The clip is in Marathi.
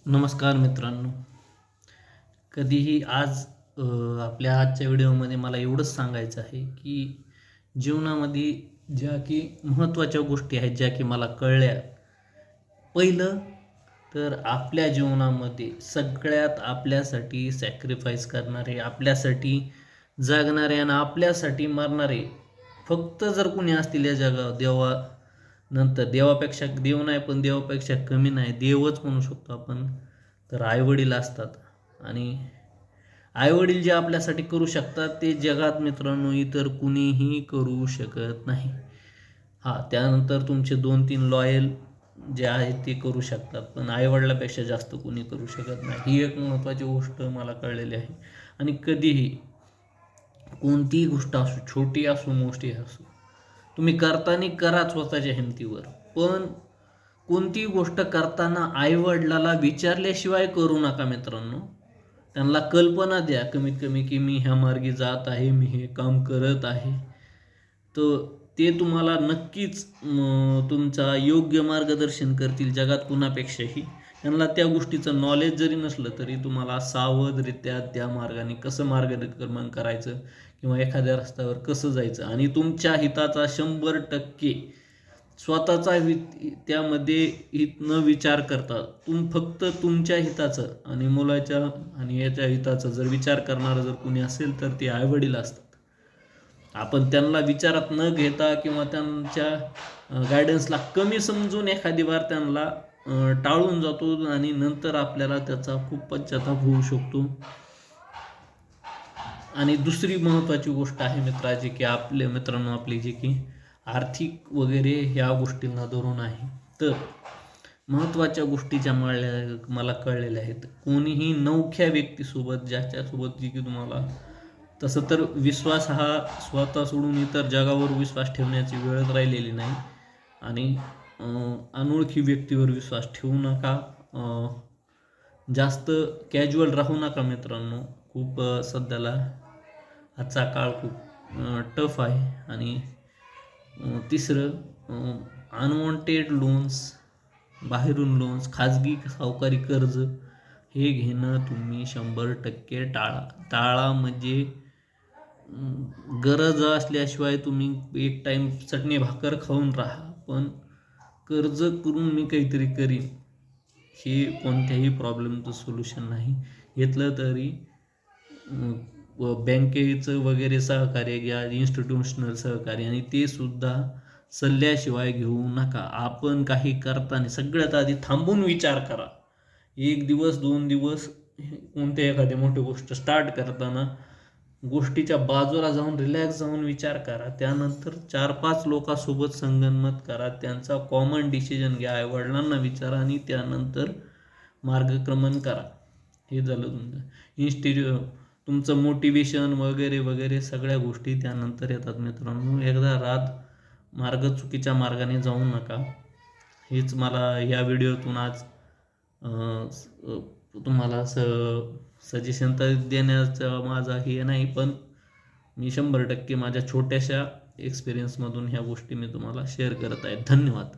नमस्कार मित्रांनो. कधीही आज आपल्या आजच्या व्हिडिओमध्ये मला एवढंच सांगायचं आहे की जीवनामध्ये ज्या की महत्त्वाच्या गोष्टी आहेत, ज्या की मला कळल्या. पहिलं तर आपल्या जीवनामध्ये सगळ्यात आपल्यासाठी सॅक्रिफाईस करणारे, आपल्यासाठी जगणारे आणि आपल्यासाठी मरणारे फक्त जर कोणी असतील या जगावर, देवानंतर, देवापेक्षा देव नाही पण देवापेक्षा कमी नाही, देवच म्हणू शकतो आपण, तर आईवडील असतात. आणि आईवडील जे आपल्यासाठी करू शकतात ते जगात मित्रांनो इतर कुणीही करू शकत नाही. हां, त्यानंतर तुमचे 2-3 लॉयल जे आहेत ते करू शकतात, पण आईवडिलापेक्षा जास्त कोणी करू शकत नाही. ही एक महत्त्वाची गोष्ट मला कळलेली आहे. आणि कधीही कोणतीही गोष्ट असो, छोटी असो मोठी असो, तुम्ही करताना करा स्वतःच्या हिमतीवर, पण कोणतीही गोष्ट करताना आईवडिलाला विचारल्याशिवाय करू नका मित्रांनो. त्यांना कल्पना द्या कमीत कमी की मी ह्या मार्गी जात आहे, मी हे काम करत आहे. तर ते तुम्हाला नक्कीच तुमचा योग्य मार्गदर्शन करतील जगात कुणापेक्षाही. त्यांना त्या गोष्टीचं नॉलेज जरी नसलं तरी तुम्हाला सावधरित्या त्या मार्गाने कसं मार्गक्रमण करायचं किंवा एखाद्या रस्त्यावर कसं जायचं आणि तुमच्या हिताचा 100% स्वतःचा त्यामध्ये हित न विचार करता फक्त तुमच्या हिताचं आणि मुलाच्या आणि याच्या हिताचा जर विचार करणारं जर कोणी असेल तर ते आईवडील असतात. आपण त्यांना विचारात न घेता किंवा त्यांच्या गायडन्सला कमी समजून एखादी वार त्यांना टाळून जातो आणि नंतर आपल्याला त्याचा खूप पश्चाताप होऊ शकतो. आणि दुसरी महत्त्वाची गोष्ट आहे मित्राची की आपले मित्रांनो, आपली जी की आर्थिक वगैरे ह्या गोष्टींना धरून आहे. तर महत्त्वाच्या गोष्टी ज्या मला कळलेल्या आहेत, कोणीही नवख्या व्यक्तीसोबत ज्याच्यासोबत जी की तुम्हाला, तसं तर विश्वास हा स्वतः सोडून इतर जगावर विश्वास ठेवण्याची वेळच राहिलेली नाही. आणि अनोळखी व्यक्तीवर विश्वास ठेवू नका. जास्त कॅज्युअल राहू नका मित्रांनो. खूप सध्याला आजचा काळ खूप टफ आहे. आणि तिसरं, अनवॉन्टेड लोन्स, बाहेरून लोन्स, खाजगी सावकारी कर्ज हे घेणं तुम्ही 100% टाळा. म्हणजे गरज असल्याशिवाय तुम्ही एक टाईम चटणी भाकर खाऊन राहा, पण कर्ज करून मी काहीतरी करीन हे कोणत्याही प्रॉब्लेमचं सोल्युशन नाही. घेतलं तरी बँकेचं वगैरे सहकार्य घ्या, इन्स्टिट्यूशनल सहकार्य, आणि ते सुद्धा सल्ल्याशिवाय घेऊ नका. आपण काही करताना सगळ्यात आधी थांबून विचार करा. 1 दिवस 2 दिवस कोणत्या एखादी मोठी गोष्ट स्टार्ट करताना गोष्टीच्या बाजूला जाऊन रिलॅक्स जाऊन विचार करा. त्यानंतर 4-5 लोकांसोबत संगनमत करा, त्यांचा कॉमन डिसिजन घ्या, आईवडिलांना विचारा आणि त्यानंतर मार्गक्रमण करा. हे झालं तुमचं तुमचं मोटिवेशन वगैरे वगैरे सगळ्या गोष्टी त्यानंतर येतात मित्रांनो. एकदा चुकीच्या मार्गाने जाऊ नका. हेच मला ह्या व्हिडिओतून आज तुम्हाला सजेशन तर देण्याचं माझा हे नाही, पण मी 100% माझ्या छोट्याशा एक्सपिरियन्समधून ह्या गोष्टी मी तुम्हाला शेअर करत आहे. धन्यवाद.